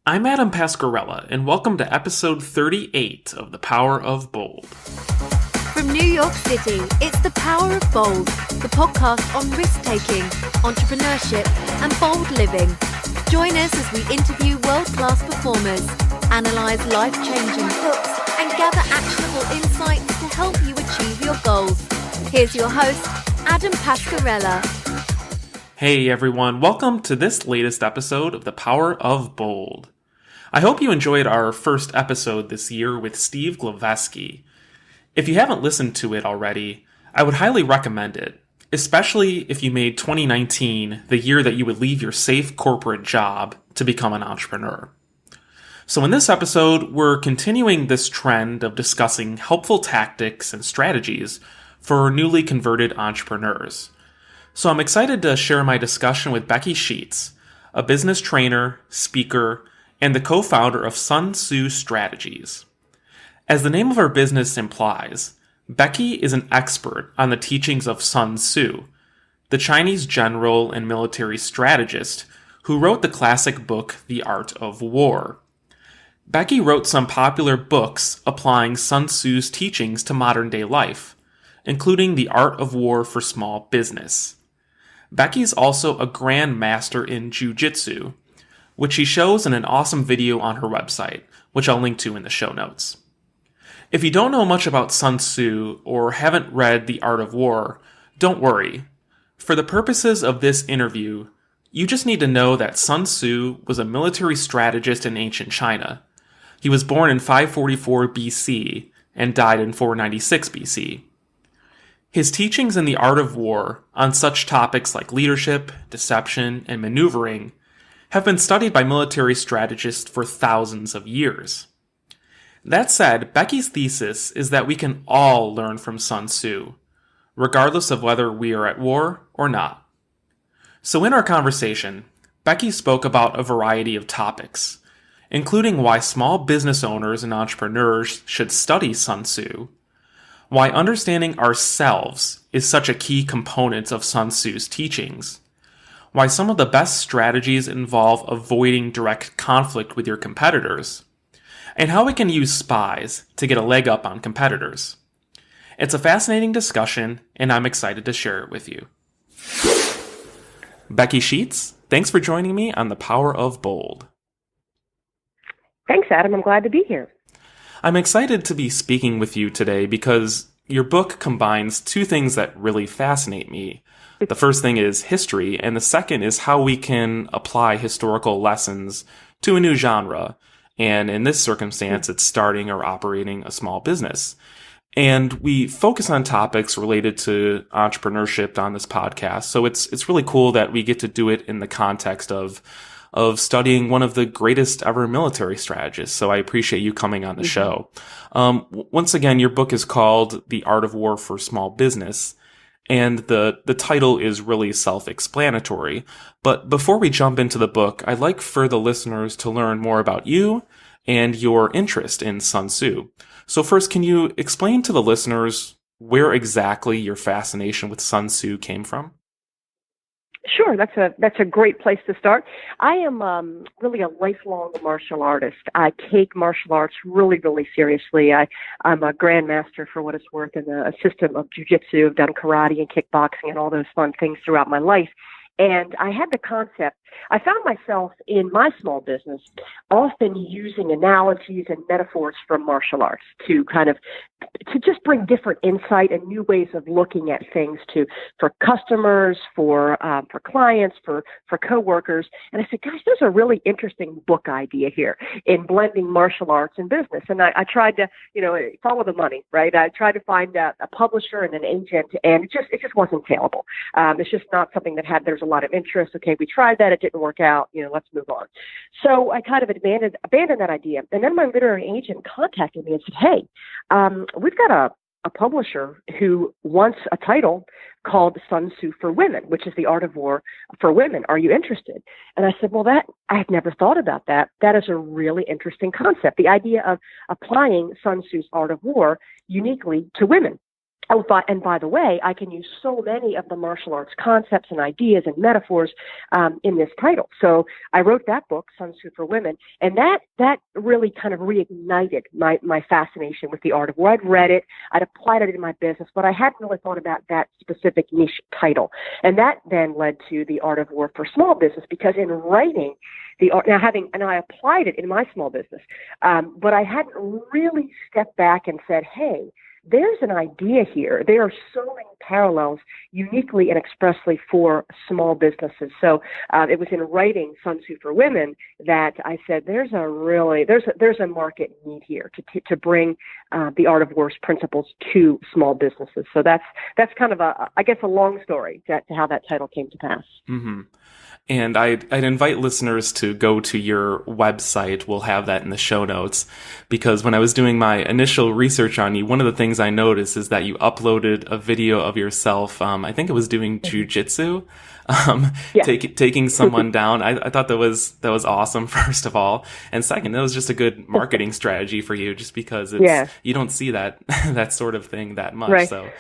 I'm Adam Pasquarella, and welcome to episode 38 of The Power of Bold. From New York City, it's The Power of Bold, the podcast on risk-taking, entrepreneurship, and bold living. Join us as we interview world-class performers, analyze life-changing books, and gather actionable insights to help you achieve your goals. Here's your host, Adam Pasquarella. Hey everyone, welcome to this latest episode of The Power of Bold. I hope you enjoyed our first episode this year with Steve Glaveski. If you haven't listened to it already, I would highly recommend it, especially if you made 2019 the year that you would leave your safe corporate job to become an entrepreneur. So in this episode, we're continuing this trend of discussing helpful tactics and strategies for newly converted entrepreneurs. So I'm excited to share my discussion with Becky Sheetz, a business trainer, speaker, and the co-founder of Sun Tzu Strategies. As the name of her business implies, Becky is an expert on the teachings of Sun Tzu, the Chinese general and military strategist who wrote the classic book The Art of War. Becky wrote some popular books applying Sun Tzu's teachings to modern-day life, including The Art of War for Small Business. Becky's also a grand master in jiu-jitsu, which she shows in an awesome video on her website, which I'll link to in the show notes. If you don't know much about Sun Tzu or haven't read The Art of War, don't worry. For the purposes of this interview, you just need to know that Sun Tzu was a military strategist in ancient China. He was born in 544 BC and died in 496 BC. His teachings in The Art of War on such topics like leadership, deception, and maneuvering have been studied by military strategists for thousands of years. That said, Becky's thesis is that we can all learn from Sun Tzu, regardless of whether we are at war or not. So in our conversation, Becky spoke about a variety of topics, including why small business owners and entrepreneurs should study Sun Tzu, why understanding ourselves is such a key component of Sun Tzu's teachings, why some of the best strategies involve avoiding direct conflict with your competitors, and how we can use spies to get a leg up on competitors. It's a fascinating discussion, and I'm excited to share it with you. Becky Sheetz, thanks for joining me on The Power of Bold. Thanks, Adam. I'm glad to be here. I'm excited to be speaking with you today because your book combines two things that really fascinate me. The first thing is history, and the second is how we can apply historical lessons to a new genre. And in this circumstance, it's starting or operating a small business. And we focus on topics related to entrepreneurship on this podcast. So it's really cool that we get to do it in the context of studying one of the greatest ever military strategists. So I appreciate you coming on the show. Once again, your book is called The Art of War for Small Business. And the title is really self-explanatory. But before we jump into the book, I'd like for the listeners to learn more about you and your interest in Sun Tzu. So first, can you explain to the listeners where exactly your fascination with Sun Tzu came from? Sure, that's a great place to start. I am really a lifelong martial artist. I take martial arts really, really seriously. I'm a grandmaster for what it's worth in a system of jiu-jitsu. I've done karate and kickboxing and all those fun things throughout my life. And I had the concept, I found myself in my small business often using analogies and metaphors from martial arts to just bring different insight and new ways of looking at things for customers, for clients, for coworkers. And I said, guys, there's a really interesting book idea here in blending martial arts and business. And I tried to, follow the money, right? I tried to find a publisher and an agent, and it just wasn't saleable. It's just not something that there's a lot of interest. Okay, we tried that. It didn't work out. Let's move on. So I kind of abandoned that idea. And then my literary agent contacted me and said, hey, we've got a publisher who wants a title called Sun Tzu for Women, which is the art of war for women. Are you interested? And I said, well, I had never thought about that. That is a really interesting concept. The idea of applying Sun Tzu's art of war uniquely to women. And by the way, I can use so many of the martial arts concepts and ideas and metaphors in this title. So I wrote that book, Sun Tzu for Women, and that really kind of reignited my fascination with the art of war. I'd read it, I'd applied it in my business, but I hadn't really thought about that specific niche title. And that then led to the art of war for small business, because in writing the art, and I applied it in my small business, but I hadn't really stepped back and said, hey, there's an idea here. There are so many parallels uniquely and expressly for small businesses. So it was in writing Sun Tzu for Women that I said, there's a market need here to bring the art of war's principles to small businesses. So that's kind of a long story to how that title came to pass. Mm-hmm. And I'd invite listeners to go to your website. We'll have that in the show notes, because when I was doing my initial research on you, one of the things I noticed is that you uploaded a video of yourself. I think it was doing jujitsu, taking someone down. I thought that was awesome, first of all. And second, that was just a good marketing strategy for you, just because you don't see that sort of thing that much. Right. So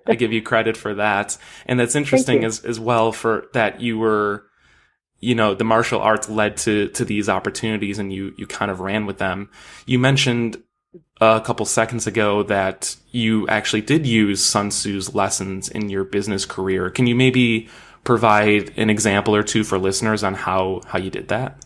I give you credit for that. And that's interesting as well, for that you were, the martial arts led to these opportunities, and you kind of ran with them. You mentioned a couple seconds ago that you actually did use Sun Tzu's lessons in your business career. Can you maybe provide an example or two for listeners on how you did that?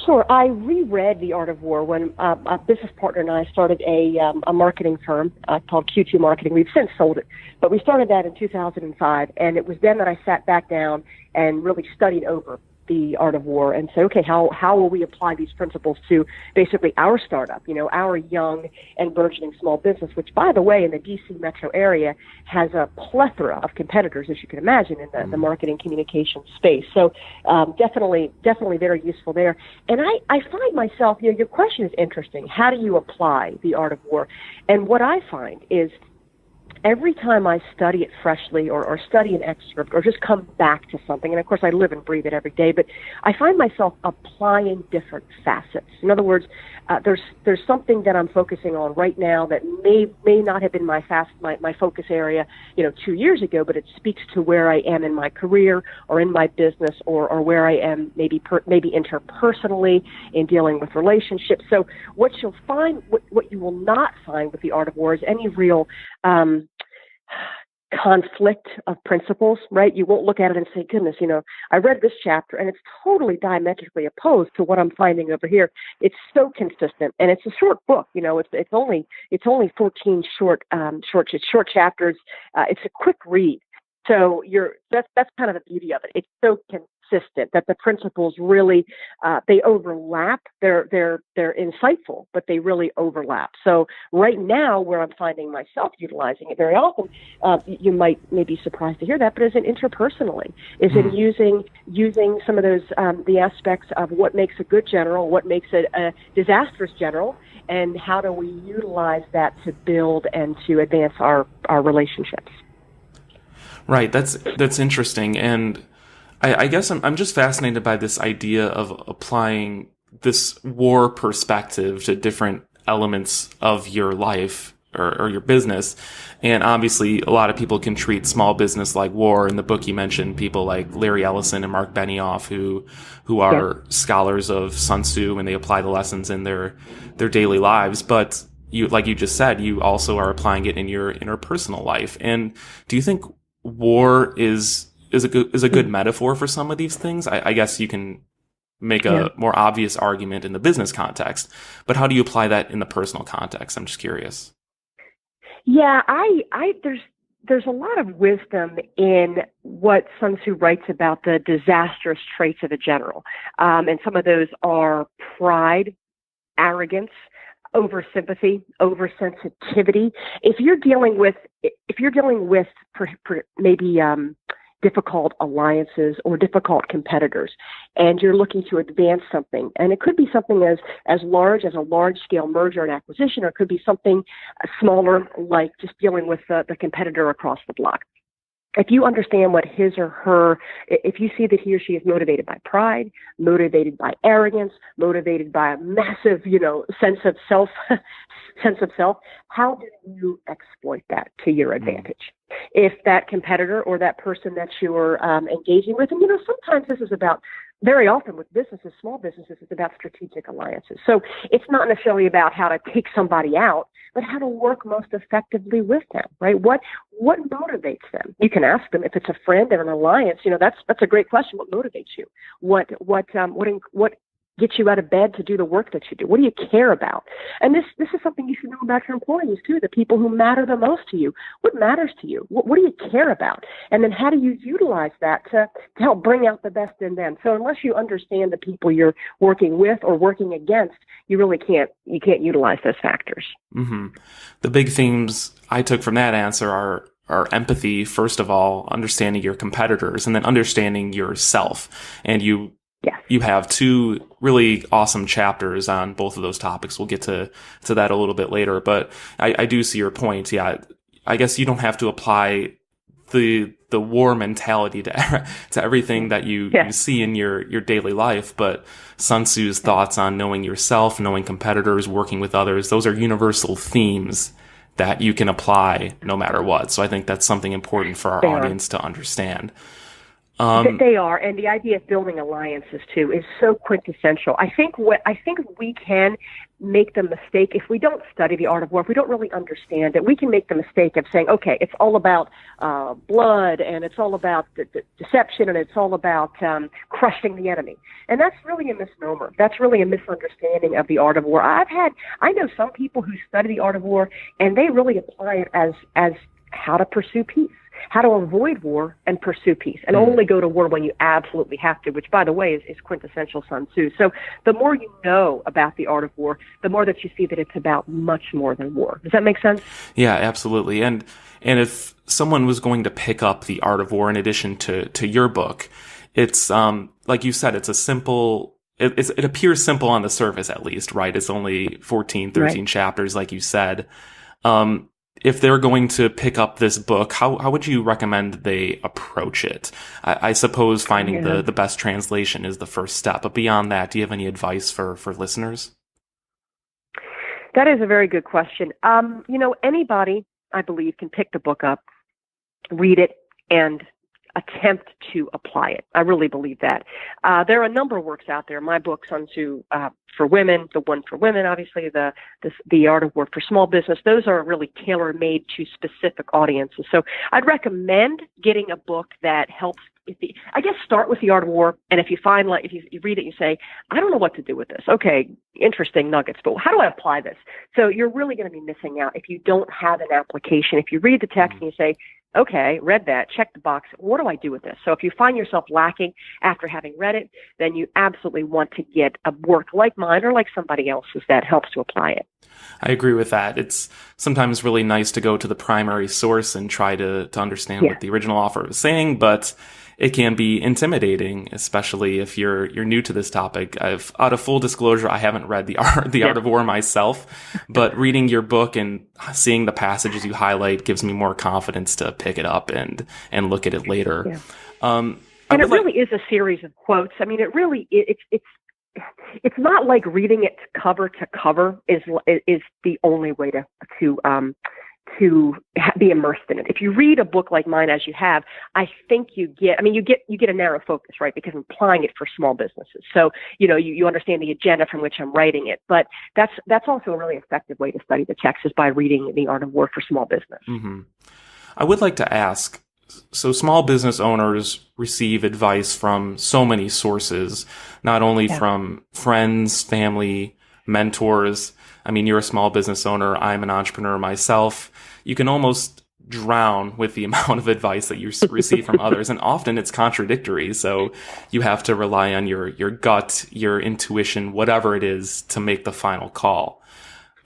Sure. I reread The Art of War when a business partner and I started a marketing firm called Q2 Marketing. We've since sold it, but we started that in 2005, and it was then that I sat back down and really studied over The Art of War and said, okay, how will we apply these principles to basically our startup, our young and burgeoning small business, which, by the way, in the DC metro area has a plethora of competitors, as you can imagine, in the marketing communication space. So definitely very useful there. And I find myself, your question is interesting. How do you apply The Art of War? And what I find is, every time I study it freshly or study an excerpt or just come back to something, and of course I live and breathe it every day, but I find myself applying different facets. In other words, there's something that I'm focusing on right now that may not have been my focus area, 2 years ago, but it speaks to where I am in my career or in my business or where I am maybe interpersonally in dealing with relationships. So what you'll find, what you will not find with The Art of War is any real conflict of principles, right? You won't look at it and say, goodness, I read this chapter and it's totally diametrically opposed to what I'm finding over here. It's so consistent, and it's a short book. It's only 14 short chapters. It's a quick read. So that's kind of the beauty of it. It's so consistent that the principles really they overlap. They're insightful, but they really overlap. So right now, where I'm finding myself utilizing it very often, you might be surprised to hear that, but is it interpersonally? Is it using some of those the aspects of what makes a good general, what makes a disastrous general, and how do we utilize that to build and to advance our relationships? Right. That's interesting. And I guess I'm just fascinated by this idea of applying this war perspective to different elements of your life or your business. And obviously, a lot of people can treat small business like war. In the book, you mentioned people like Larry Ellison and Marc Benioff who are scholars of Sun Tzu, and they apply the lessons in their daily lives. But like you just said, you also are applying it in your interpersonal life. And do you think war is a good metaphor for some of these things? I guess you can make a more obvious argument in the business context, but how do you apply that in the personal context? I'm just curious. Yeah, there's a lot of wisdom in what Sun Tzu writes about the disastrous traits of a general, and some of those are pride, arrogance, oversympathy, oversensitivity. If you're dealing with maybe difficult alliances or difficult competitors, and you're looking to advance something, and it could be something as large as a large-scale merger and acquisition, or it could be something smaller, like just dealing with the competitor across the block. if you understand what his or her, if you see that he or she is motivated by pride, motivated by arrogance, motivated by a massive, sense of self, how do you exploit that to your advantage? If that competitor or that person that you're engaging with, and sometimes this is about, very often with businesses, small businesses, it's about strategic alliances. So it's not necessarily about how to take somebody out, but how to work most effectively with them, right? What motivates them? You can ask them if it's a friend and an alliance. That's a great question. What motivates you? What gets you out of bed to do the work that you do? What do you care about? And this is something you should know about your employees too, the people who matter the most to you. What matters to you? What do you care about? And then how do you utilize that to help bring out the best in them? So unless you understand the people you're working with or working against, you really can't utilize those factors. Mm-hmm. The big themes I took from that answer are empathy, first of all, understanding your competitors, and then understanding yourself. And you have two really awesome chapters on both of those topics. We'll get to that a little bit later, but I do see your point. Yeah, I guess you don't have to apply the war mentality to everything that you see in your daily life, but Sun Tzu's thoughts on knowing yourself, knowing competitors, working with others, those are universal themes that you can apply no matter what. So I think that's something important for our audience to understand. They are, and the idea of building alliances too is so quintessential. I think we can make the mistake if we don't study the art of war, if we don't really understand it. We can make the mistake of saying, okay, it's all about blood, and it's all about the deception, and it's all about crushing the enemy. And that's really a misnomer. That's really a misunderstanding of the art of war. I know some people who study the art of war, and they really apply it as how to pursue peace, how to avoid war and pursue peace, and only go to war when you absolutely have to, which, by the way, is quintessential Sun Tzu. So the more you know about the art of war, the more that you see that it's about much more than war. Does that make sense? Yeah, absolutely. And if someone was going to pick up the art of war in addition to your book, it's like you said, it's a simple. It appears simple on the surface, at least, right? It's only 14, 13 chapters, like you said. If they're going to pick up this book, how would you recommend they approach it? I suppose finding the best translation is the first step, but beyond that, do you have any advice for listeners? That is a very good question. Anybody, I believe, can pick the book up, read it, and attempt to apply it. I really believe that. There are a number of works out there. My book, Sun Tzu for Women, the one for women, obviously, the Art of War for Small Business. Those are really tailor-made to specific audiences. So I'd recommend getting a book that helps. I guess start with the Art of War, and if you find, like, if you read it, you say, I don't know what to do with this. Okay, interesting nuggets, but how do I apply this? So you're really going to be missing out if you don't have an application. If you read the text and you say, okay, read that, check the box, what do I do with this? So if you find yourself lacking after having read it, then you absolutely want to get a work like mine or like somebody else's that helps to apply it. I agree with that. It's sometimes really nice to go to the primary source and try to understand what the original author was saying, but it can be intimidating, especially if you're new to this topic. Out of full disclosure, I haven't read the Art of War myself, but reading your book and seeing the passages you highlight gives me more confidence to pick it up and look at it later. Yeah. And it really is a series of quotes. I mean, it really it's not like reading it cover to cover is the only way to be immersed in it. If you read a book like mine, as you have, I think you get a narrow focus, right? Because I'm applying it for small businesses. So, you understand the agenda from which I'm writing it. But that's also a really effective way to study the text, is by reading The Art of War for Small Business. Mm-hmm. I would like to ask, so small business owners receive advice from so many sources, not only from friends, family, mentors. I mean, you're a small business owner. I'm an entrepreneur myself. You can almost drown with the amount of advice that you receive from others. And often it's contradictory. So you have to rely on your gut, your intuition, whatever it is, to make the final call.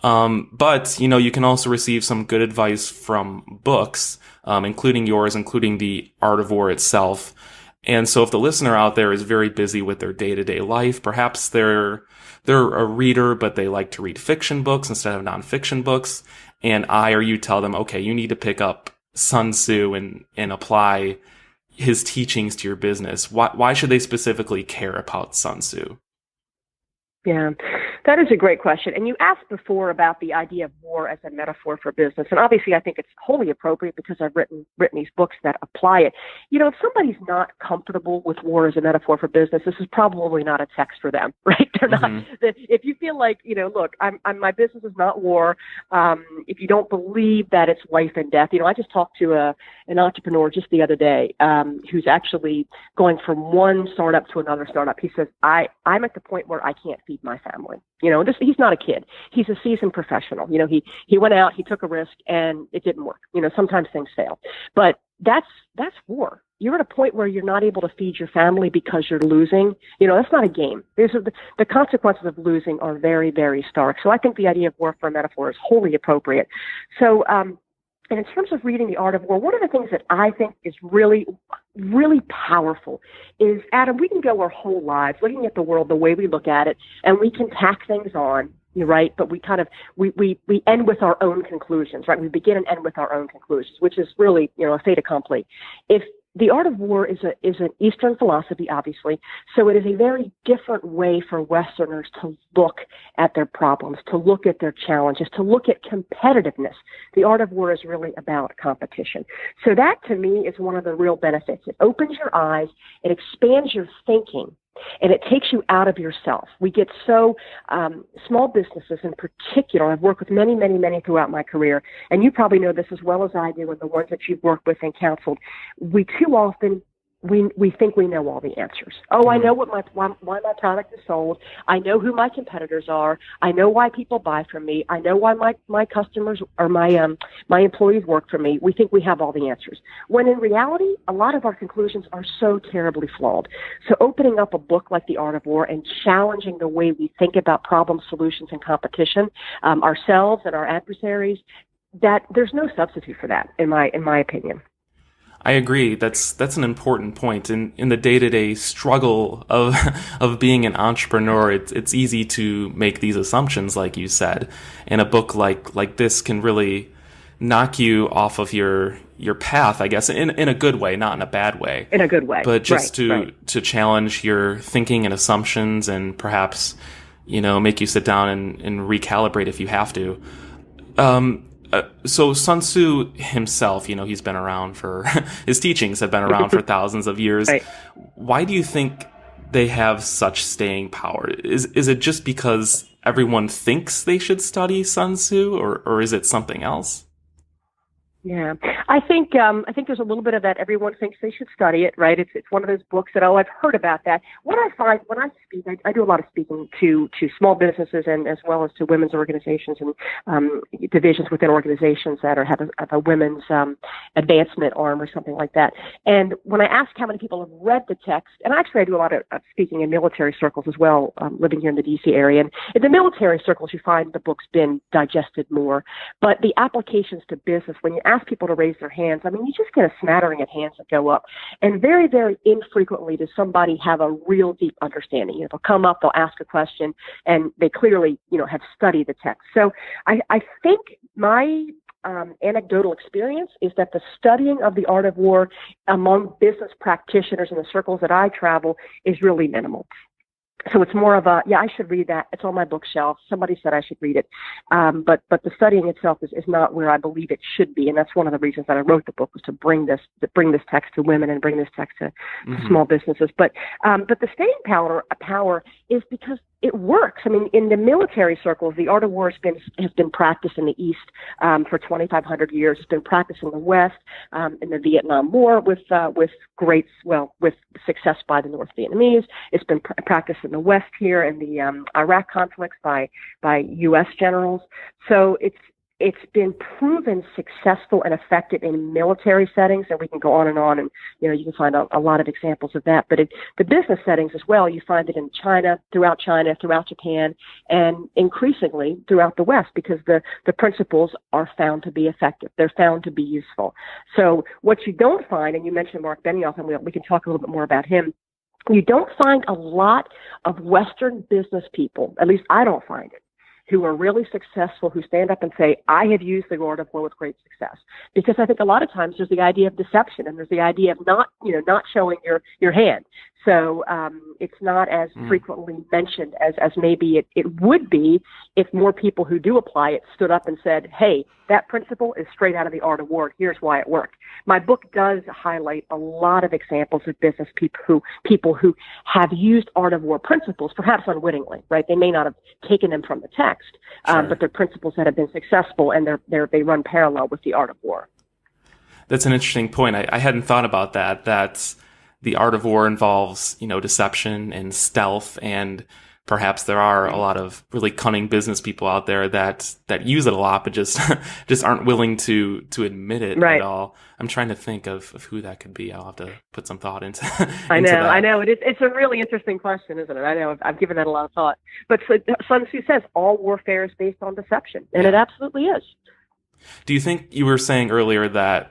But you can also receive some good advice from books, including yours, including The Art of War itself. And so if the listener out there is very busy with their day-to-day life, perhaps they're a reader, but they like to read fiction books instead of nonfiction books, and I or you tell them, okay, you need to pick up Sun Tzu and apply his teachings to your business? Why should they specifically care about Sun Tzu? Yeah, that is a great question. And you asked before about the idea of war as a metaphor for business. And obviously, I think it's wholly appropriate because I've written these books that apply it. You know, if somebody's not comfortable with war as a metaphor for business, this is probably not a text for them, right? They're not. If you feel like, you know, look, my business is not war. If you don't believe that it's life and death, you know, I just talked to an entrepreneur just the other day who's actually going from one startup to another startup. He says, I'm at the point where I can't feed my family. You know, he's not a kid. He's a seasoned professional. You know, he went out, he took a risk, and it didn't work. You know, sometimes things fail. But that's war. You're at a point where you're not able to feed your family because you're losing. You know, that's not a game. The consequences of losing are very, very stark. So I think the idea of war for a metaphor is wholly appropriate. So, and in terms of reading The Art of War, one of the things that I think is really, really powerful is, Adam, we can go our whole lives looking at the world the way we look at it, and we can tack things on, right? But we kind of, we end with our own conclusions, right? We begin and end with our own conclusions, which is really, you know, a fait accompli. If The Art of War is an Eastern philosophy, obviously, so it is a very different way for Westerners to look at their problems, to look at their challenges, to look at competitiveness. The Art of War is really about competition. So that, to me, is one of the real benefits. It opens your eyes, it expands your thinking, and it takes you out of yourself. We get so, small businesses in particular, I've worked with many, many, many throughout my career, and you probably know this as well as I do, and the ones that you've worked with and counseled, we too often, we think we know all the answers. Oh, I know why my product is sold. I know who my competitors are. I know why people buy from me. I know why my customers or my employees work for me. We think we have all the answers. When in reality, a lot of our conclusions are so terribly flawed. So opening up a book like The Art of War and challenging the way we think about problem solutions and competition, ourselves and our adversaries, that there's no substitute for that, in my opinion. I agree. That's an important point. In the day-to-day struggle of being an entrepreneur, it's easy to make these assumptions, like you said. And a book like this can really knock you off of your path, I guess, in a good way, not in a bad way. In a good way. But just to challenge your thinking and assumptions, and perhaps, you know, make you sit down and recalibrate if you have to. So Sun Tzu himself, you know, he's been around his teachings have been around for thousands of years. Right. Why do you think they have such staying power? Is it just because everyone thinks they should study Sun Tzu, or is it something else? Yeah, I think there's a little bit of that. Everyone thinks they should study it, right? It's one of those books that, I've heard about that. What I find when I speak, I do a lot of speaking to small businesses and as well as to women's organizations and divisions within organizations that have a women's advancement arm or something like that. And when I ask how many people have read the text, and actually I do a lot of speaking in military circles as well, living here in the D.C. area. And in the military circles, you find the book's been digested more. But the applications to business, when you ask people to raise their hands, I mean, you just get a smattering of hands that go up. And very, very infrequently does somebody have a real deep understanding. You know, they'll come up, they'll ask a question, and they clearly, you know, have studied the text. So I think my anecdotal experience is that the studying of The Art of War among business practitioners in the circles that I travel is really minimal. So it's more of I should read that. It's on my bookshelf. Somebody said I should read it. But the studying itself is not where I believe it should be. And that's one of the reasons that I wrote the book, was to bring this text to women and bring this text to small businesses. But the staying power is because it works. I mean, in the military circles, The Art of War has been practiced in the East for 2,500 years. It's been practiced in the West in the Vietnam War with success by the North Vietnamese. It's been practiced in the West here in the Iraq conflicts by U.S. generals. So it's been proven successful and effective in military settings, and we can go on, and you know, you can find a lot of examples of that. But in the business settings as well, you find it in China, throughout Japan, and increasingly throughout the West, because the principles are found to be effective. They're found to be useful. So what you don't find, and you mentioned Marc Benioff, and we can talk a little bit more about him, you don't find a lot of Western business people, at least I don't find it, who are really successful, who stand up and say, I have used the art of war with great success. Because I think a lot of times there's the idea of deception, and there's the idea of not showing your hand. So it's not as frequently mentioned as maybe it would be if more people who do apply it stood up and said, hey, that principle is straight out of the art of war. Here's why it worked. My book does highlight a lot of examples of business people who have used art of war principles, perhaps unwittingly, right? They may not have taken them from the text, but they're principles that have been successful, and they run parallel with the art of war. That's an interesting point. I hadn't thought about that. That's the art of war involves, deception and stealth, and perhaps there are a lot of really cunning business people out there that use it a lot, but just aren't willing to admit it at all. I'm trying to think of who that could be. I'll have to put some thought into. I know. It's a really interesting question, isn't it? I know. I've given that a lot of thought. But Sun Tzu says all warfare is based on deception, and it absolutely is. Do you think you were saying earlier that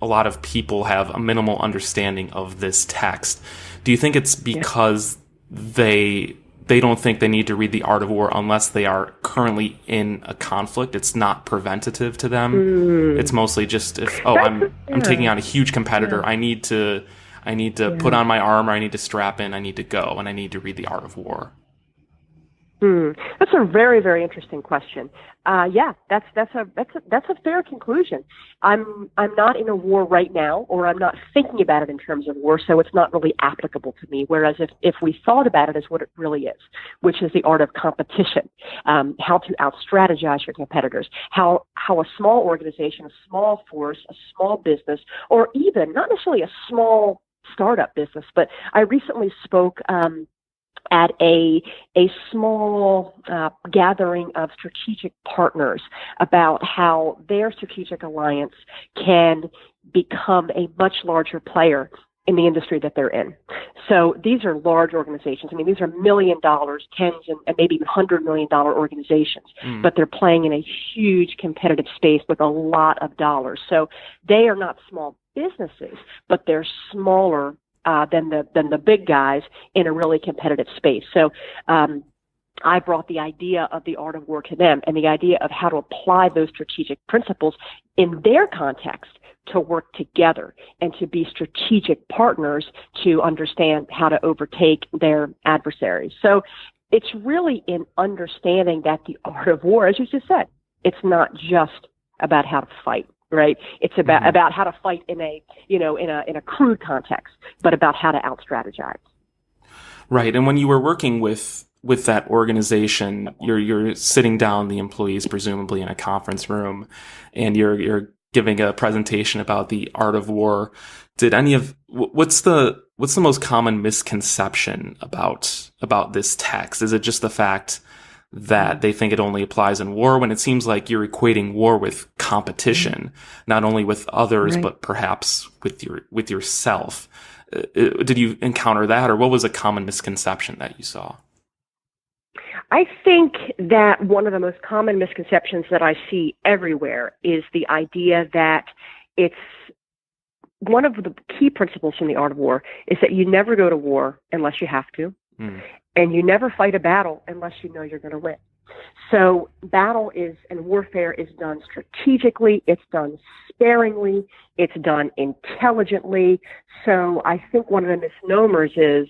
a lot of people have a minimal understanding of this text? Do you think it's because they don't think they need to read The Art of War unless they are currently in a conflict? It's not preventative to them. It's mostly just I'm taking on a huge competitor. I need to put on my armor. I need to strap in. I need to go, and I need to read The Art of War. That's a very, very interesting question. That's a fair conclusion. I'm not in a war right now, or I'm not thinking about it in terms of war, so it's not really applicable to me. Whereas if we thought about it as what it really is, which is the art of competition, how to out-strategize your competitors, how a small organization, a small force, a small business, or even not necessarily a small startup business, but I recently spoke at a small gathering of strategic partners about how their strategic alliance can become a much larger player in the industry that they're in. So these are large organizations. I mean, these are $1 million, tens and maybe even $100 million organizations, but they're playing in a huge competitive space with a lot of dollars. So they are not small businesses, but they're smaller than the big guys in a really competitive space. So I brought the idea of the art of war to them, and the idea of how to apply those strategic principles in their context to work together and to be strategic partners to understand how to overtake their adversaries. So it's really in understanding that the art of war, as you just said, it's not just about how to fight. Right. It's about how to fight in a crude context, but about how to out-strategize. Right. And when you were working with that organization, you're sitting down the employees, presumably in a conference room, and you're giving a presentation about the art of war. What's the most common misconception about this text? Is it just the fact that they think it only applies in war, when it seems like you're equating war with competition, not only with others, but perhaps with yourself? Did you encounter that, or what was a common misconception that you saw? I think that one of the most common misconceptions that I see everywhere is the idea that it's one of the key principles from the art of war is that you never go to war unless you have to. And you never fight a battle unless you know you're going to win. So battle and warfare is done strategically, it's done sparingly, it's done intelligently. So I think one of the misnomers is,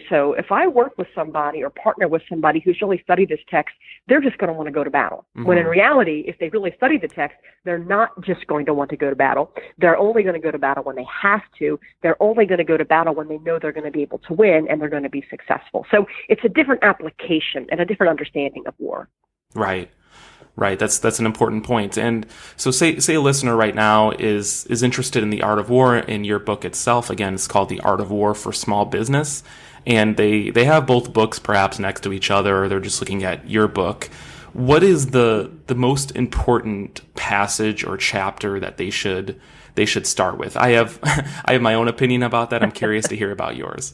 so if I work with somebody or partner with somebody who's really studied this text, they're just going to want to go to battle. When in reality, if they really study the text, they're not just going to want to go to battle. They're only going to go to battle when they have to. They're only going to go to battle when they know they're going to be able to win and they're going to be successful. So it's a different application and a different understanding of war. Right. That's an important point. And so say a listener right now is interested in the art of war in your book itself. Again, it's called The Art of War for Small Business. And they have both books perhaps next to each other, or they're just looking at your book. What is the most important passage or chapter that they should start with? I have my own opinion about that. I'm curious to hear about yours.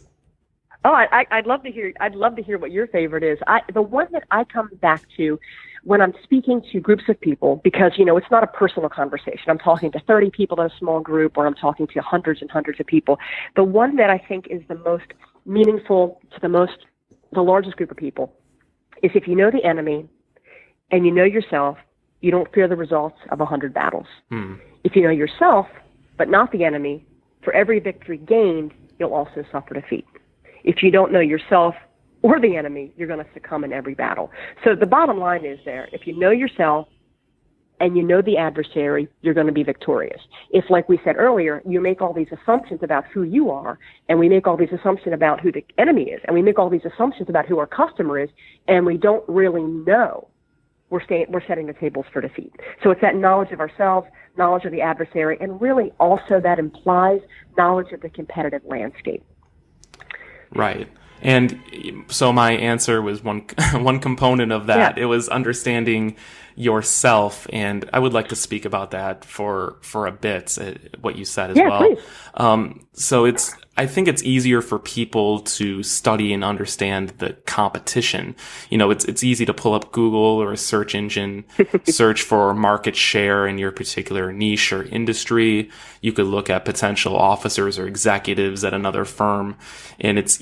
Oh, I'd love to hear. I'd love to hear what your favorite is. The one that I come back to when I'm speaking to groups of people, because it's not a personal conversation. I'm talking to 30 people in a small group, or I'm talking to hundreds and hundreds of people. The one that I think is the most meaningful to the largest group of people is if you know the enemy and you know yourself, you don't fear the results of 100 battles. If you know yourself, but not the enemy, for every victory gained, you'll also suffer defeat. If you don't know yourself or the enemy, you're going to succumb in every battle. So the bottom line is there, if you know yourself and you know the adversary, you're going to be victorious. If, like we said earlier, you make all these assumptions about who you are, and we make all these assumptions about who the enemy is, and we make all these assumptions about who our customer is, and we don't really know, we're setting the tables for defeat. So it's that knowledge of ourselves, knowledge of the adversary, and really also that implies knowledge of the competitive landscape. Right. And so my answer was one component of that. Yeah. It was understanding yourself, and I would like to speak about that for a bit, what you said as well. Please. So I think it's easier for people to study and understand the competition. You know, it's easy to pull up Google or a search engine, search for market share in your particular niche or industry. You could look at potential officers or executives at another firm, and it's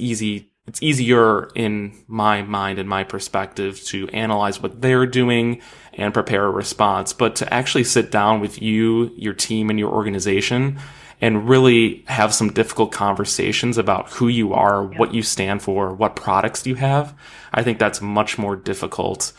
easier in my mind and my perspective to analyze what they're doing and prepare a response. But to actually sit down with you, your team, and your organization and really have some difficult conversations about who you are, what you stand for, what products you have, I think that's much more difficult.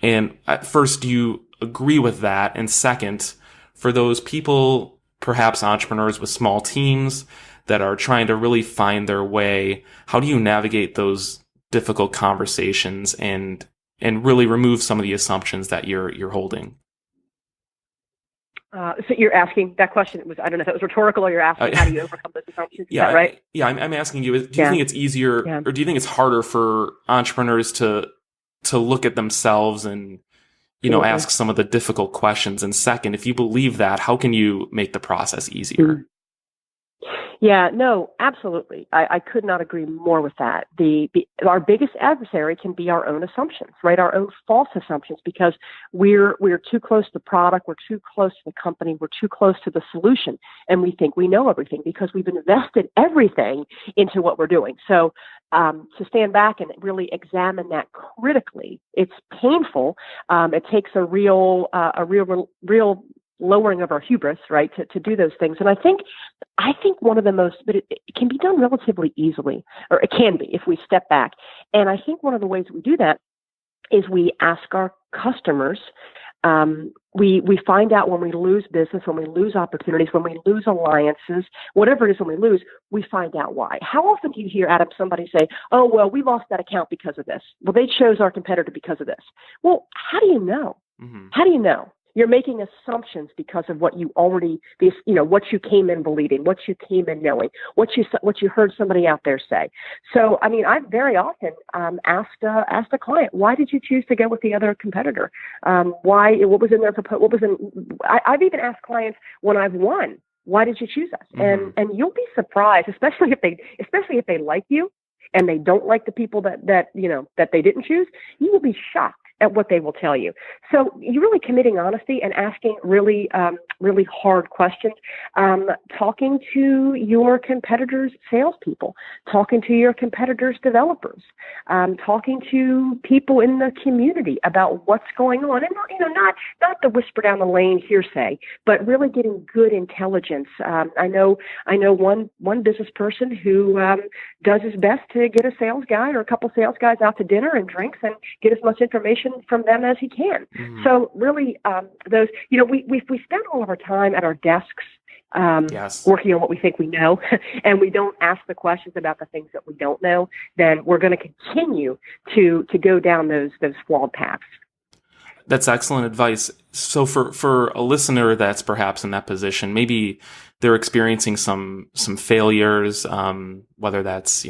And at first, do you agree with that? And second, for those people, perhaps entrepreneurs with small teams that are trying to really find their way, how do you navigate those difficult conversations and really remove some of the assumptions that you're holding? So you're asking that question. I don't know if it was rhetorical, or you're asking how do you overcome those assumptions? Is that right? Yeah, I'm asking you. Do you think it's easier, or do you think it's harder for entrepreneurs to look at themselves and ask some of the difficult questions? And second, if you believe that, how can you make the process easier? Yeah, no, absolutely. I could not agree more with that. Our biggest adversary can be our own assumptions, right? Our own false assumptions, because we're too close to the product, we're too close to the company, we're too close to the solution, and we think we know everything because we've invested everything into what we're doing. So to stand back and really examine that critically, it's painful. It takes a real lowering of our hubris, right, to do those things. And I think one of the most, but it can be done relatively easily, or it can be if we step back. And I think one of the ways we do that is we ask our customers, we find out when we lose business, when we lose opportunities, when we lose alliances, whatever it is when we lose, we find out why. How often do you hear, Adam, somebody say, oh, well, we lost that account because of this. Well, they chose our competitor because of this. Well, how do you know? Mm-hmm. How do you know? You're making assumptions because of what you already, what you came in believing, what you came in knowing, what you heard somebody out there say. So, I mean, I've very often asked a client, why did you choose to go with the other competitor? What was in their proposal? I've even asked clients when I've won, why did you choose us? Mm-hmm. And you'll be surprised, especially if they like you and they don't like the people that they didn't choose. You will be shocked at what they will tell you. So you're really committing honesty and asking really hard questions, talking to your competitors' salespeople, talking to your competitors' developers, talking to people in the community about what's going on, and not the whisper down the lane hearsay, but really getting good intelligence. I know one business person who does his best to get a sales guy or a couple sales guys out to dinner and drinks and get as much information from them as he can. Mm-hmm. So really, we spend all of our time at our desks working on what we think we know, and we don't ask the questions about the things that we don't know, then we're going to continue to go down those flawed paths. That's excellent advice. So for a listener that's perhaps in that position, maybe they're experiencing some failures, whether that's,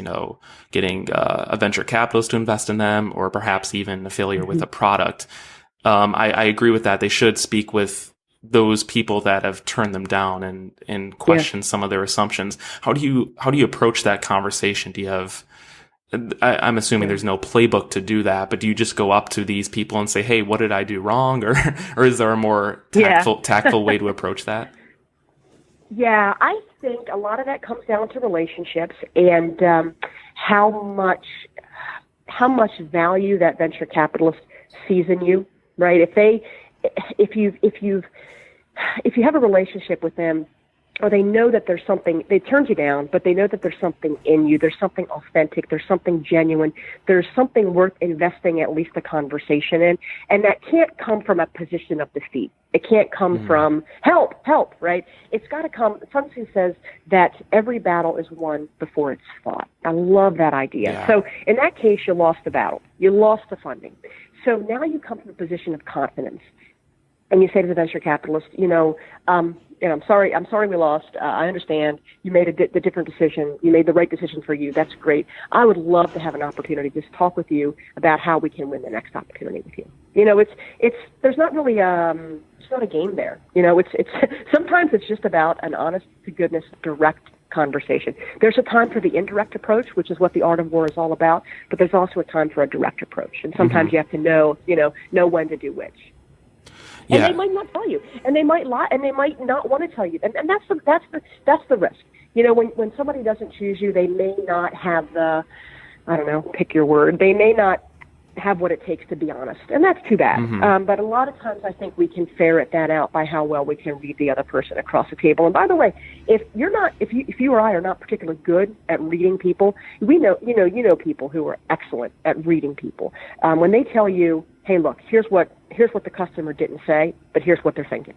getting a venture capitalist to invest in them, or perhaps even a failure with a product. I agree with that. They should speak with those people that have turned them down and question some of their assumptions. How do you approach that conversation? Do you have, I'm assuming there's no playbook to do that, but do you just go up to these people and say, hey, what did I do wrong? Or is there a more tactful way to approach that? Yeah, I think a lot of that comes down to relationships and how much how much value that venture capitalist sees in you, right? If you have a relationship with them, or they know that there's something, they turned you down, but they know that there's something in you, there's something authentic, there's something genuine, there's something worth investing at least a conversation in, and that can't come from a position of defeat. It can't come from help, right? It's got to come, Sun Tzu says that every battle is won before it's fought. I love that idea. Yeah. So in that case, you lost the battle. You lost the funding. So now you come from a position of confidence. And you say to the venture capitalist, I'm sorry we lost. I understand. You made the different decision. You made the right decision for you. That's great. I would love to have an opportunity to just talk with you about how we can win the next opportunity with you. There's not really, it's not a game there. It's sometimes it's just about an honest to goodness, direct conversation. There's a time for the indirect approach, which is what the art of war is all about, but there's also a time for a direct approach. And sometimes you have to know when to do which. And they might not tell you, and they might lie, and they might not want to tell you, and that's the risk. When somebody doesn't choose you, they may not have pick your word. They may not have what it takes to be honest, and that's too bad. But a lot of times, I think we can ferret that out by how well we can read the other person across the table. And by the way, if you or I are not particularly good at reading people, you know people who are excellent at reading people. When they tell you, hey, look, here's what the customer didn't say, but here's what they're thinking.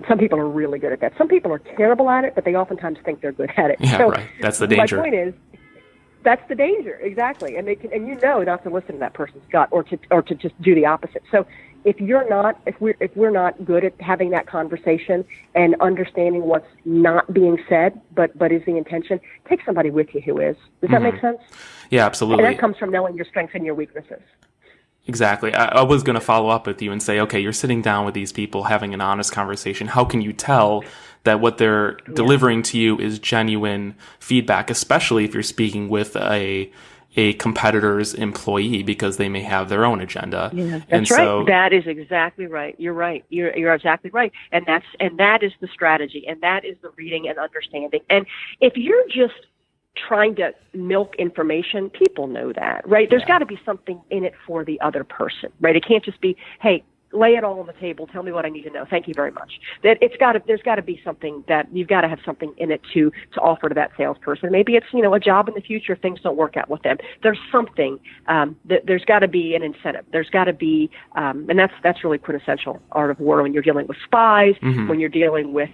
Some people are really good at that. Some people are terrible at it, but they oftentimes think they're good at it. Yeah, so right. That's the danger. My point is, that's the danger, exactly. And not to listen to that person's gut or to just do the opposite. So if we're not good at having that conversation and understanding what's not being said, but is the intention, take somebody with you who is. Does that make sense? Yeah, absolutely. And that comes from knowing your strengths and your weaknesses. Exactly. I was going to follow up with you and say, okay, you're sitting down with these people having an honest conversation. How can you tell that what they're delivering to you is genuine feedback, especially if you're speaking with a competitor's employee, because they may have their own agenda? Yeah, that's right. So, that is exactly right. You're right. You're exactly right. And that is the strategy, and that is the reading and understanding. And if you're just trying to milk information, people know that, right? There's got to be something in it for the other person, right? It can't just be, hey, lay it all on the table. Tell me what I need to know. Thank you very much. There's got to be something that you've got to have something in it to offer to that salesperson. Maybe it's, a job in the future if things don't work out with them. There's something, there's got to be an incentive. There's got to be, and that's really quintessential art of war when you're dealing with spies, when you're dealing with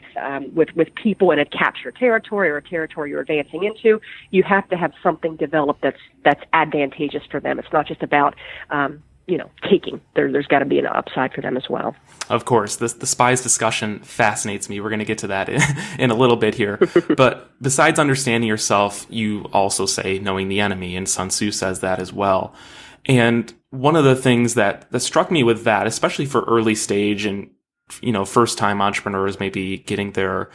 people in a captured territory or a territory you're advancing into. You have to have something developed that's advantageous for them. It's not just about, taking. There's got to be an upside for them as well. Of course. The spies discussion fascinates me. We're going to get to that in a little bit here. But besides understanding yourself, you also say knowing the enemy, and Sun Tzu says that as well. And one of the things that struck me with that, especially for early stage and, first-time entrepreneurs maybe getting their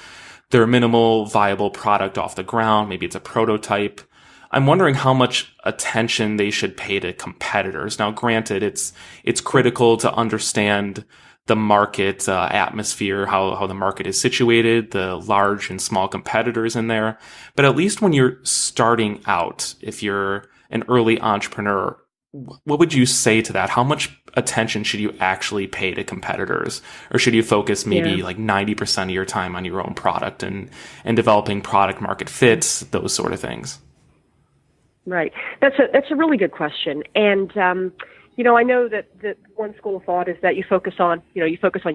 minimal viable product off the ground, maybe it's a prototype, I'm wondering how much attention they should pay to competitors. Now, granted, it's critical to understand the market atmosphere, how the market is situated, the large and small competitors in there. But at least when you're starting out, if you're an early entrepreneur, what would you say to that? How much attention should you actually pay to competitors? Or should you focus maybe like 90% of your time on your own product and developing product market fits, those sort of things? Right. That's a really good question. And, I know that one school of thought is that you focus on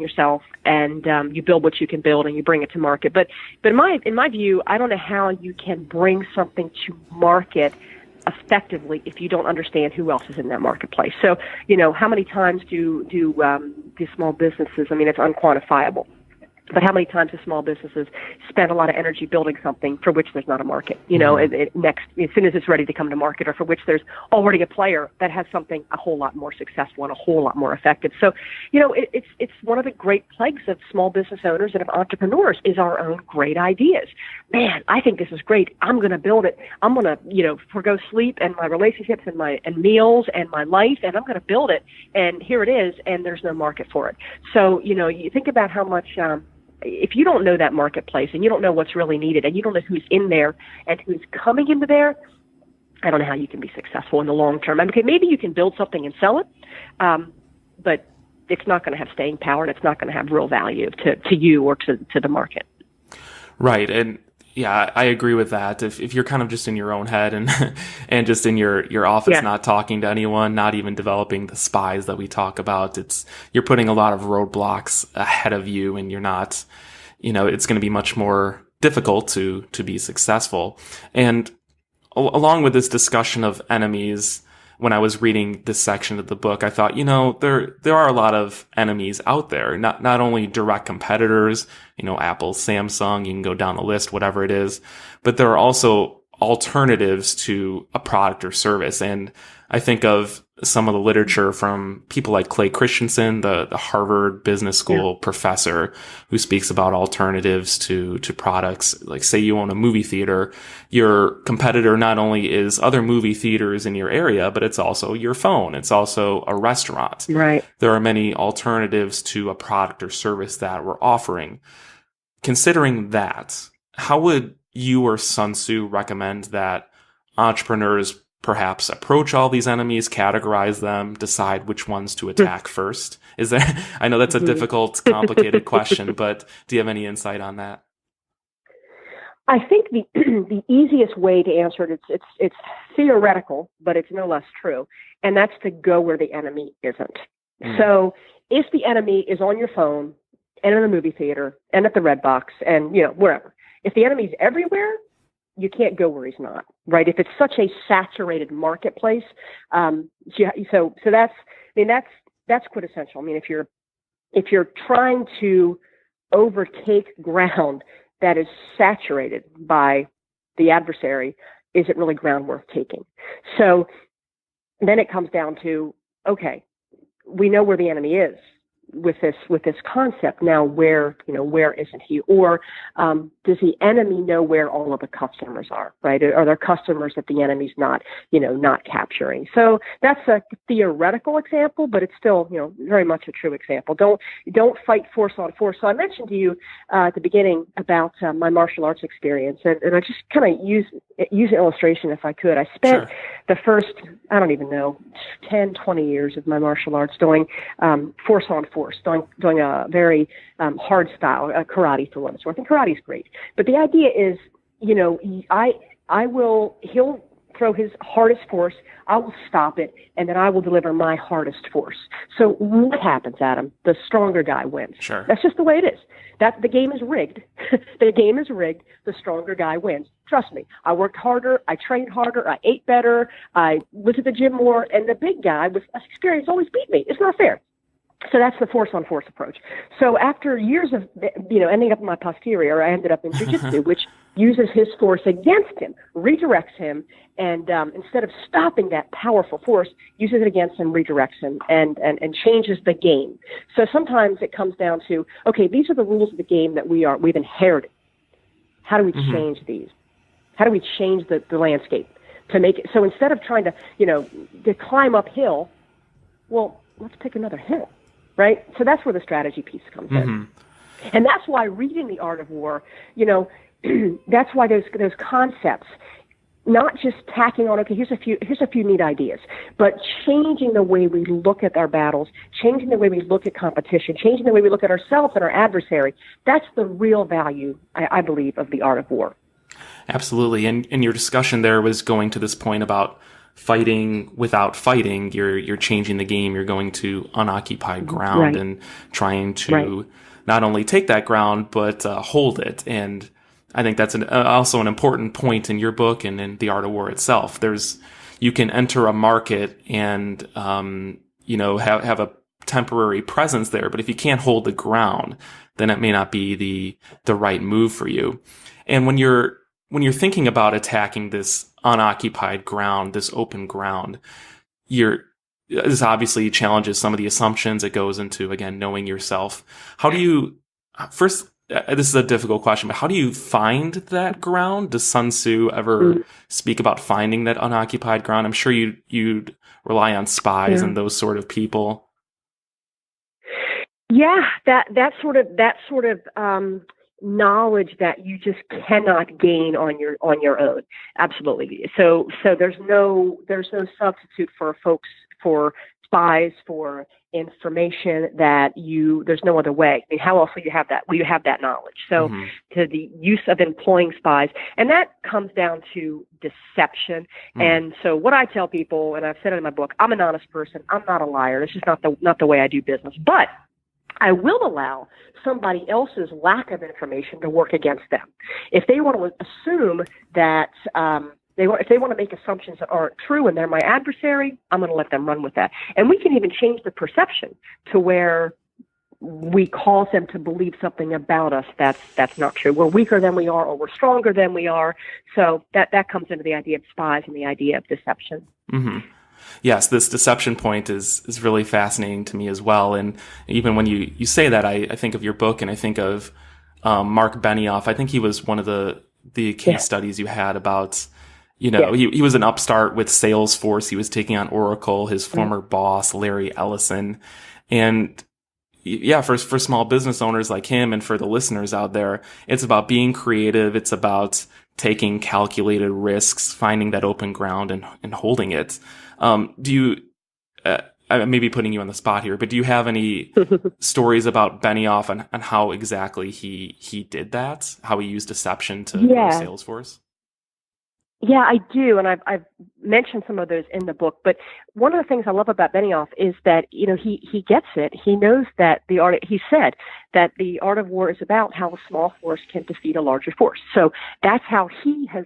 yourself and you build what you can build and you bring it to market. But in my view, I don't know how you can bring something to market effectively if you don't understand who else is in that marketplace. So, how many times do small businesses, it's unquantifiable, but how many times do small businesses spend a lot of energy building something for which there's not a market, next, as soon as it's ready to come to market, or for which there's already a player that has something a whole lot more successful and a whole lot more effective. So, it's one of the great plagues of small business owners and of entrepreneurs is our own great ideas. Man, I think this is great. I'm going to build it. I'm going to, forgo sleep and my relationships and meals and my life, and I'm going to build it. And here it is, and there's no market for it. So, you think about how much, if you don't know that marketplace and you don't know what's really needed and you don't know who's in there and who's coming into there, I don't know how you can be successful in the long term. I mean, okay, maybe you can build something and sell it, but it's not going to have staying power, and it's not going to have real value to you or to the market. Right. And yeah, I agree with that. If you're kind of just in your own head and and just in your office, not talking to anyone, not even developing the spies that we talk about, you're putting a lot of roadblocks ahead of you, and you're not, it's going to be much more difficult to be successful. And along with this discussion of enemies, when I was reading this section of the book, I thought, there are a lot of enemies out there, not only direct competitors, Apple, Samsung, you can go down the list, whatever it is, but there are also alternatives to a product or service. And I think of some of the literature from people like Clay Christensen, the Harvard Business School professor, who speaks about alternatives to products. Like, say you own a movie theater, your competitor not only is other movie theaters in your area, but it's also your phone. It's also a restaurant. Right. There are many alternatives to a product or service that we're offering. Considering that, how would you or Sun Tzu recommend that entrepreneurs perhaps approach all these enemies, categorize them, decide which ones to attack first? I know that's a difficult, complicated question, but do you have any insight on that? I think the easiest way to answer it, it's theoretical, but it's no less true, and that's to go where the enemy isn't. So if the enemy is on your phone and in the movie theater and at the Red Box and wherever, if the enemy's everywhere, you can't go where he's not, right? If it's such a saturated marketplace, so that's quintessential. I mean, if you're trying to overtake ground that is saturated by the adversary, is it really ground worth taking? So then it comes down to, okay, we know where the enemy is with this concept. Now, where isn't he? Or does the enemy know where all of the customers are, right? Are there customers that the enemy's not capturing? So that's a theoretical example, but it's still, very much a true example. Don't fight force on force. So I mentioned to you at the beginning about my martial arts experience, and I just kind of use an illustration if I could. I spent the first, 10, 20 years of my martial arts doing force on force, doing a very hard style, karate for what it's worth. And karate's great. But the idea is, he'll throw his hardest force, I will stop it, and then I will deliver my hardest force. So what happens, Adam? The stronger guy wins. Sure. That's just the way it is. The game is rigged. The game is rigged. The stronger guy wins. Trust me. I worked harder. I trained harder. I ate better. I went to the gym more. And the big guy with less experience always beat me. It's not fair. So that's the force-on-force approach. So after years of, ending up in my posterior, I ended up in jiu-jitsu, which uses his force against him, redirects him, and instead of stopping that powerful force, uses it against him, redirects him, and changes the game. So sometimes it comes down to, okay, these are the rules of the game that we've inherited. How do we change these? How do we change the landscape to make it, so instead of trying to climb uphill, well, let's pick another hill. Right? So that's where the strategy piece comes in. And that's why reading The Art of War, that's why those concepts, not just tacking on, okay, here's a few neat ideas, but changing the way we look at our battles, changing the way we look at competition, changing the way we look at ourselves and our adversary. That's the real value, I believe, of The Art of War. Absolutely. And your discussion there was going to this point about fighting without fighting. You're changing the game. You're going to unoccupied ground and trying to not only take that ground, but hold it. And I think that's also an important point in your book and in The Art of War itself. You can enter a market and, have a temporary presence there, but if you can't hold the ground, then it may not be the right move for you. And when you're thinking about attacking this unoccupied ground, this open ground, this obviously challenges some of the assumptions. It goes into, again, knowing yourself. How do you, first, this is a difficult question, but how do you find that ground? Does Sun Tzu ever speak about finding that unoccupied ground? I'm sure you'd rely on spies and those sort of people. Yeah, that sort of knowledge that you just cannot gain on your own. Absolutely. So there's no substitute for folks, for spies, for information there's no other way. I mean, how else will you have that? Well, you have that knowledge. So to the use of employing spies, and that comes down to deception. And so what I tell people, and I've said it in my book, I'm an honest person. I'm not a liar. It's just not the way I do business. But I will allow somebody else's lack of information to work against them. If they want to assume that if they want to make assumptions that aren't true and they're my adversary, I'm going to let them run with that. And we can even change the perception to where we cause them to believe something about us that's not true. We're weaker than we are, or we're stronger than we are. So that comes into the idea of spies and the idea of deception. Mm-hmm. Yes, this deception point is really fascinating to me as well. And even when you say that, I think of your book, and I think of Marc Benioff. I think he was one of the case studies you had about, he was an upstart with Salesforce. He was taking on Oracle, his former boss, Larry Ellison. And for small business owners like him, and for the listeners out there, it's about being creative. It's about taking calculated risks, finding that open ground and holding it. Do you, I may be putting you on the spot here, but do you have any stories about Benioff on how exactly he did that? How he used deception to grow Salesforce? Yeah, I do, and I've mentioned some of those in the book. But one of the things I love about Benioff is that he gets it. He knows that he said that the art of war is about how a small force can defeat a larger force. So that's how he has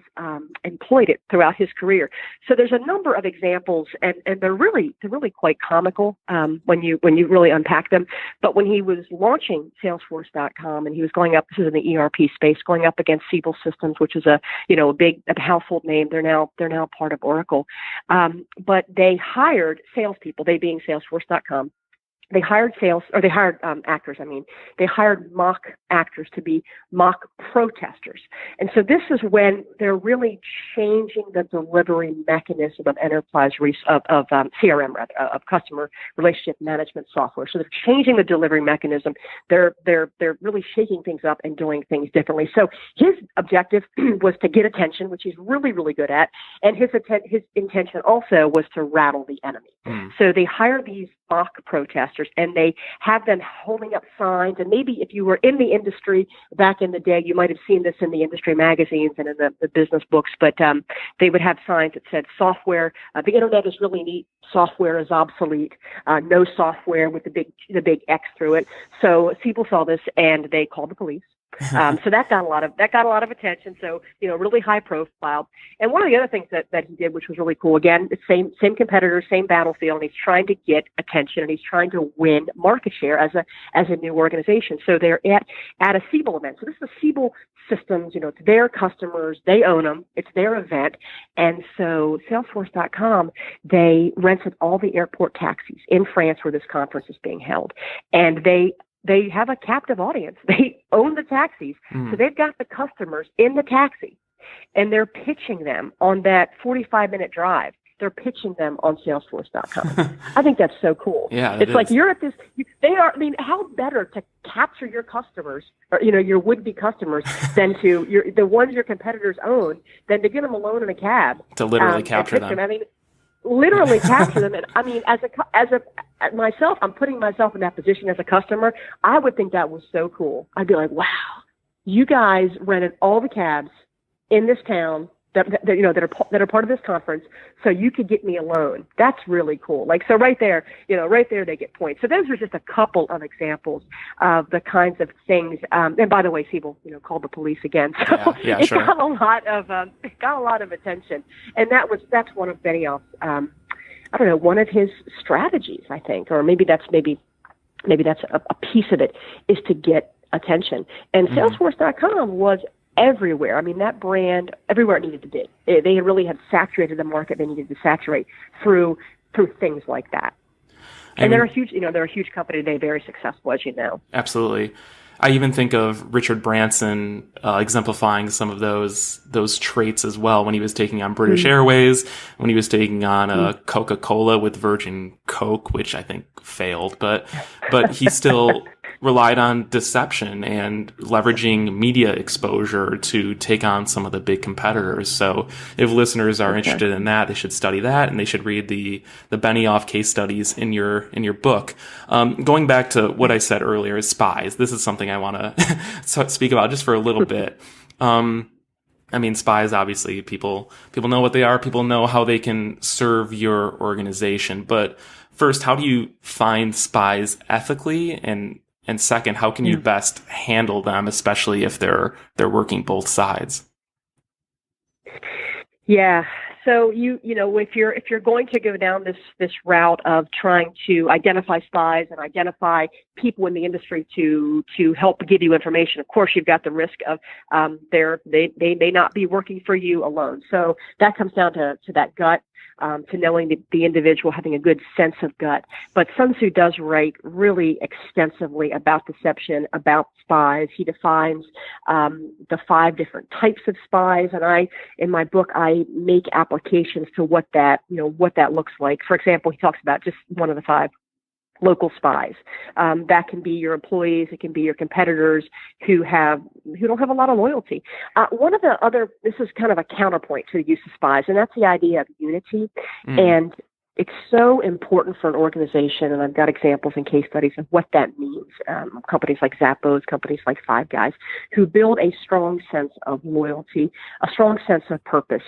employed it throughout his career. So there's a number of examples, and they're really quite comical when you really unpack them. But when he was launching Salesforce.com, and he was going up, this is in the ERP space, going up against Siebel Systems, which is a big household name. They're now part of Oracle. But they hired salespeople, they being Salesforce.com. They hired actors. They hired mock actors to be mock protesters. And so this is when they're really changing the delivery mechanism of enterprise of CRM, of customer relationship management software. So they're changing the delivery mechanism. They're really shaking things up and doing things differently. So his objective was to get attention, which he's really, really good at. And his intention also was to rattle the enemy. So they hire these mock protesters, and they have them holding up signs. And maybe if you were in the industry back in the day, you might have seen this in the industry magazines and in the business books, but they would have signs that said software, the internet is really neat, software is obsolete, no software, with the big X through it. So Siebel saw this, and they called the police. So that got a lot of attention. So, really high profile. And one of the other things that he did, which was really cool, again, the same competitor, same battlefield, and he's trying to get attention, and he's trying to win market share as a new organization. So they're at a Siebel event. So this is Siebel Systems, it's their customers, they own them, it's their event. And so Salesforce.com, they rented all the airport taxis in France where this conference is being held. And they have a captive audience. They own the taxis. So they've got the customers in the taxi, and they're pitching them on that 45-minute drive. They're pitching them on Salesforce.com. I think that's so cool. Yeah, it's like you're at this. How better to capture your customers, or your would-be customers, than the ones your competitors own, than to get them alone in a cab to literally capture them. Literally capture them. And as myself, I'm putting myself in that position as a customer. I would think that was so cool. I'd be like, wow, you guys rented all the cabs in this town that are part of this conference, so you could get me a loan. That's really cool. So right there they get points. So those are just a couple of examples of the kinds of things. And by the way, Siebel, called the police again. So it sure. got a lot of attention. And that's one of Benioff's, one of his strategies, I think, or maybe that's a piece of it, is to get attention. And Salesforce.com was everywhere. That brand, everywhere it needed to be. They really had saturated the market they needed to saturate through things like that. And they're a huge company today, very successful, as you know. Absolutely. I even think of Richard Branson exemplifying some of those traits as well when he was taking on British Airways, when he was taking on Coca-Cola with Virgin Coke, which I think failed, but he still relied on deception and leveraging media exposure to take on some of the big competitors. So if listeners are interested in that, they should study that, and they should read the Benioff case studies in your book. Going back to what I said earlier, spies. This is something I want to speak about just for a little bit. I mean, spies, obviously, people know what they are. People know how they can serve your organization. But first, how do you find spies ethically? And second, how can you best handle them, especially if they're working both sides? Yeah. So you know, if you're going to go down this route of trying to identify spies and identify people in the industry to help give you information, of course you've got the risk of they may not be working for you alone. So that comes down to that gut. To knowing the individual, having a good sense of gut. But Sun Tzu does write really extensively about deception, about spies. He defines the 5 different types of spies, and in my book, I make applications to what that looks like. For example, he talks about just one of the 5. Local spies. That can be your employees. It can be your competitors who don't have a lot of loyalty. This is kind of a counterpoint to the use of spies, and that's the idea of unity. And it's so important for an organization, and I've got examples and case studies of what that means. Companies like Zappos, companies like Five Guys, who build a strong sense of loyalty, a strong sense of purpose.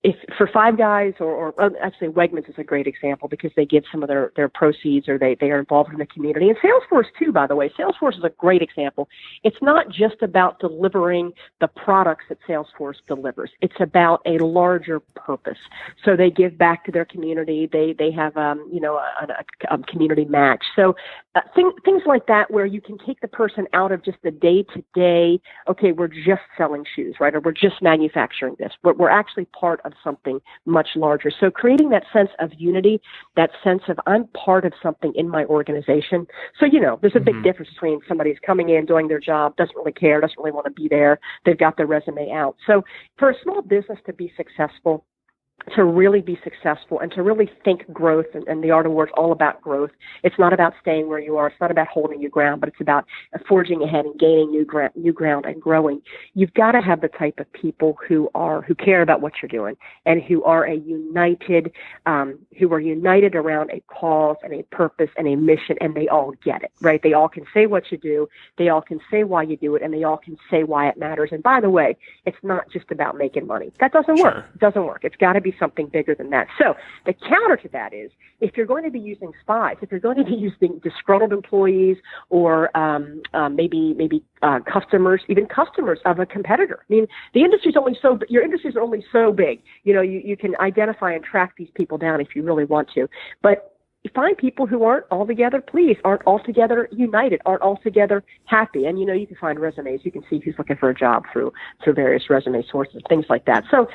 If for Five Guys or actually Wegmans is a great example because they give some of their proceeds, or they are involved in the community. And Salesforce too, by the way. Salesforce is a great example. It's not just about delivering the products that Salesforce delivers. It's about a larger purpose. So they give back to their community. They have a community match. So things like that, where you can take the person out of just the day to day. Okay, we're just selling shoes, right? Or we're just manufacturing this. We're actually part of something much larger. So creating that sense of unity, that sense of I'm part of something in my organization. So, there's a big difference between somebody who's coming in, doing their job, doesn't really care, doesn't really want to be there. They've got their resume out. So for a small business to be successful, to really be successful and to really think growth, and the art of war is all about growth. It's not about staying where you are. It's not about holding your ground, but it's about forging ahead and gaining new ground and growing. You've got to have the type of people who care about what you're doing and who are united around a cause and a purpose and a mission, and they all get it, right? They all can say what you do. They all can say why you do it, and they all can say why it matters. And by the way, it's not just about making money. That doesn't work. It doesn't work. It's got to be something bigger than that. So the counter to that is, if you're going to be using spies, if you're going to be using disgruntled employees or maybe customers, even customers of a competitor. I mean, your industries are only so big. You can identify and track these people down if you really want to. But you find people who aren't altogether pleased, aren't altogether united, aren't altogether happy. And, you can find resumes. You can see who's looking for a job through various resume sources, things like that. So,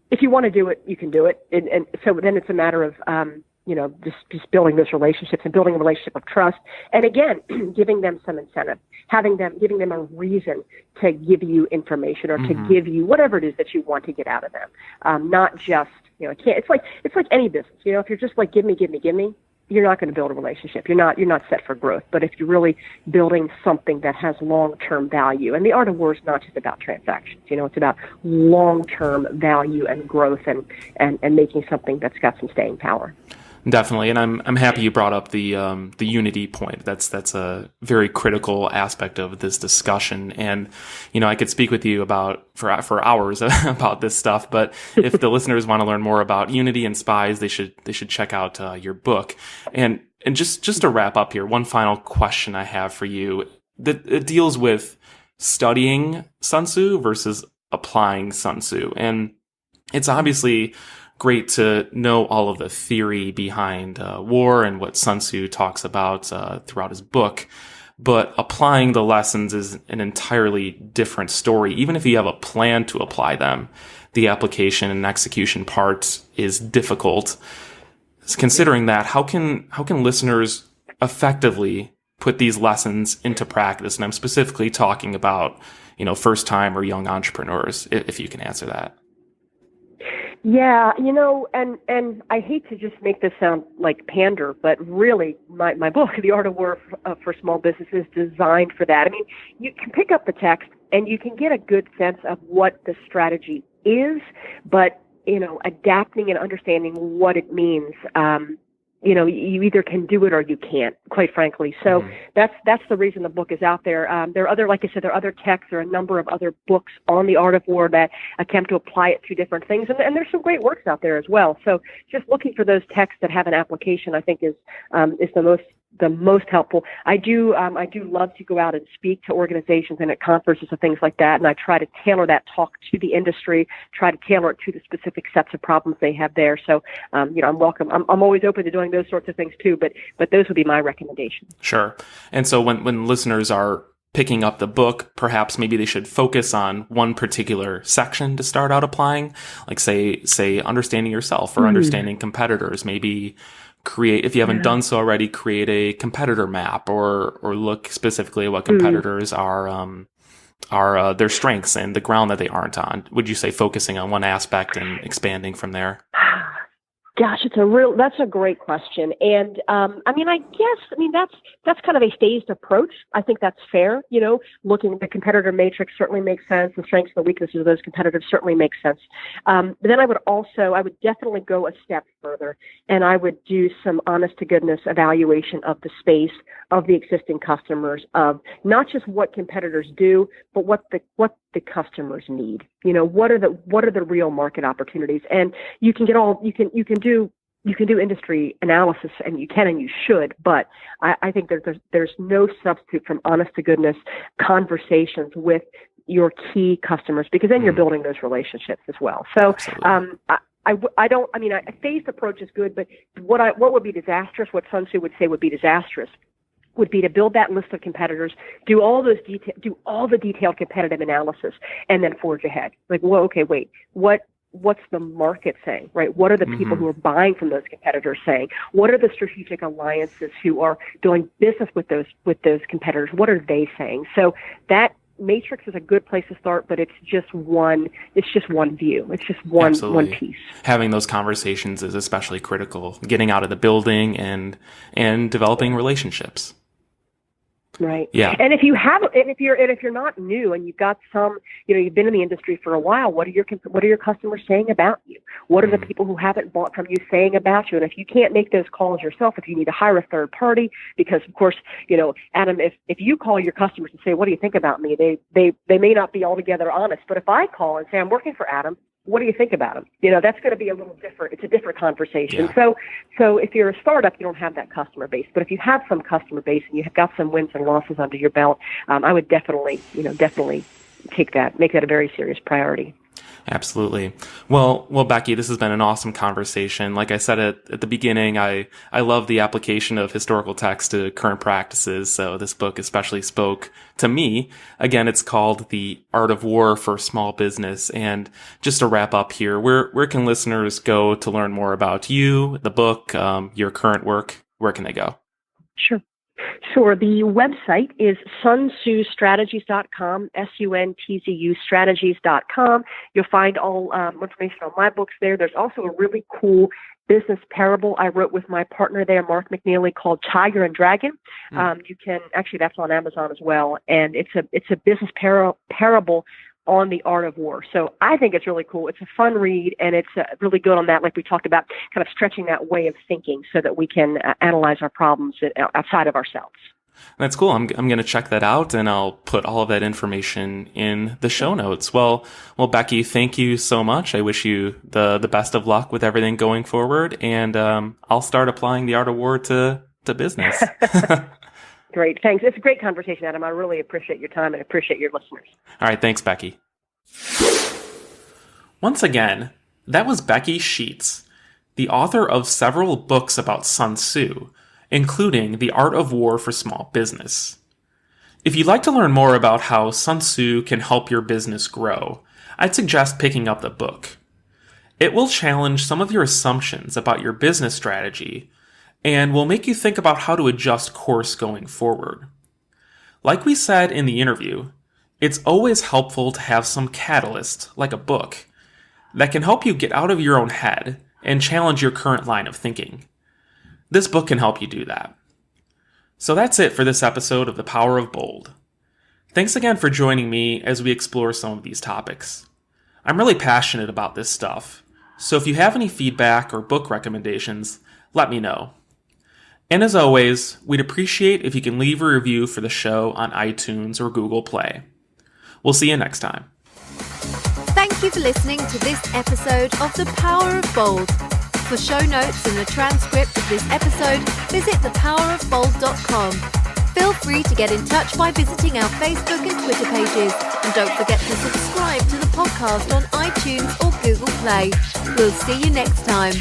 if you want to do it, you can do it. And so then it's a matter of, just building those relationships and building a relationship of trust. And again, giving them some incentive, giving them a reason to give you information or to give you whatever it is that you want to get out of them. Not just, it's like any business. If you're just like, give me, you're not going to build a relationship. You're not set for growth. But if you're really building something that has long-term value, and the art of war is not just about transactions, it's about long-term value and growth and making something that's got some staying power. Definitely, and I'm happy you brought up the unity point. That's a very critical aspect of this discussion. And I could speak with you for hours about this stuff. But if the listeners want to learn more about unity and spies, they should check out your book. And just to wrap up here, one final question I have for you that it deals with studying Sun Tzu versus applying Sun Tzu, and it's obviously great to know all of the theory behind war and what Sun Tzu talks about throughout his book. But applying the lessons is an entirely different story. Even if you have a plan to apply them, the application and execution part is difficult. Considering that, how can listeners effectively put these lessons into practice? And I'm specifically talking about, first-time or young entrepreneurs, if you can answer that. Yeah, and I hate to just make this sound like pander, but really, my book, The Art of War for Small Business, is designed for that. I mean, you can pick up the text and you can get a good sense of what the strategy is, but adapting and understanding what it means. You either can do it or you can't, quite frankly. So that's the reason the book is out there. There are other, like I said, there are other texts. There are a number of other books on the art of war that attempt to apply it to different things. And there's some great works out there as well. So just looking for those texts that have an application, I think is the most helpful. I do love to go out and speak to organizations and at conferences and things like that, and I try to tailor that talk to the industry, try to tailor it to the specific sets of problems they have there. So, I'm welcome. I'm always open to doing those sorts of things too, but those would be my recommendations. Sure. And so when listeners are picking up the book, perhaps maybe they should focus on one particular section to start out applying, like say understanding yourself or understanding competitors, maybe create, if you haven't done so already, create a competitor map or look specifically at what competitors are their strengths and the ground that they aren't on. Would you say focusing on one aspect and expanding from there? Gosh, that's a great question. And, that's kind of a phased approach. I think that's fair. Looking at the competitor matrix certainly makes sense. The strengths and the weaknesses of those competitors certainly makes sense. But then I would definitely go a step further, and I would do some honest to goodness evaluation of the space, of the existing customers, of not just what competitors do, but what the customers need. What are the real market opportunities? And you can do industry analysis, and you should, but I think there's no substitute from honest to goodness conversations with your key customers, because then you're building those relationships as well. So, a phased approach is good, but what would be disastrous, what Sun Tzu would say would be disastrous, would be to build that list of competitors, do all the detailed competitive analysis, and then forge ahead. Like, well, okay, wait, what's the market saying, right? What are the people who are buying from those competitors saying? What are the strategic alliances who are doing business with those competitors? What are they saying? So that matrix is a good place to start, but it's just one view. It's just one piece. Having those conversations is especially critical. Getting out of the building and developing relationships. Right. Yeah. And if you're not new and you've got some, you've been in the industry for a while, what are your customers saying about you? What are the people who haven't bought from you saying about you? And if you can't make those calls yourself, if you need to hire a third party, because of course, Adam, if you call your customers and say, what do you think about me? They may not be altogether honest, but if I call and say, I'm working for Adam, what do you think about him? That's going to be a little different. It's a different conversation. Yeah. So if you're a startup, you don't have that customer base. But if you have some customer base and you have got some wins and losses under your belt, I would definitely make that a very serious priority. Absolutely. Well, Becky, this has been an awesome conversation. Like I said at the beginning, I love the application of historical text to current practices. So this book especially spoke to me. Again, it's called The Art of War for Small Business. And just to wrap up here, where can listeners go to learn more about you, the book, your current work? Where can they go? Sure. The website is suntzustrategies.com, SUNTZU strategies.com. You'll find all information on my books there. There's also a really cool business parable I wrote with my partner there, Marc McNeely, called Tiger and Dragon. You can that's on Amazon as well, and it's a business parable on the art of war. So I think it's really cool. It's a fun read, and it's really good on that, like we talked about, kind of stretching that way of thinking so that we can analyze our problems outside of ourselves. That's cool. I'm going to check that out, and I'll put all of that information in the show notes. Well, Becky, thank you so much. I wish you the best of luck with everything going forward, and I'll start applying the art of war to business. Great. Thanks. It's a great conversation, Adam. I really appreciate your time and appreciate your listeners. All right. Thanks, Becky. Once again, that was Becky Sheetz, the author of several books about Sun Tzu, including The Art of War for Small Business. If you'd like to learn more about how Sun Tzu can help your business grow, I'd suggest picking up the book. It will challenge some of your assumptions about your business strategy and will make you think about how to adjust course going forward. Like we said in the interview, it's always helpful to have some catalyst, like a book, that can help you get out of your own head and challenge your current line of thinking. This book can help you do that. So that's it for this episode of The Power of Bold. Thanks again for joining me as we explore some of these topics. I'm really passionate about this stuff, so if you have any feedback or book recommendations, let me know. And as always, we'd appreciate if you can leave a review for the show on iTunes or Google Play. We'll see you next time. Thank you for listening to this episode of The Power of Bold. For show notes and a transcript of this episode, visit thepowerofbold.com. Feel free to get in touch by visiting our Facebook and Twitter pages. And don't forget to subscribe to the podcast on iTunes or Google Play. We'll see you next time.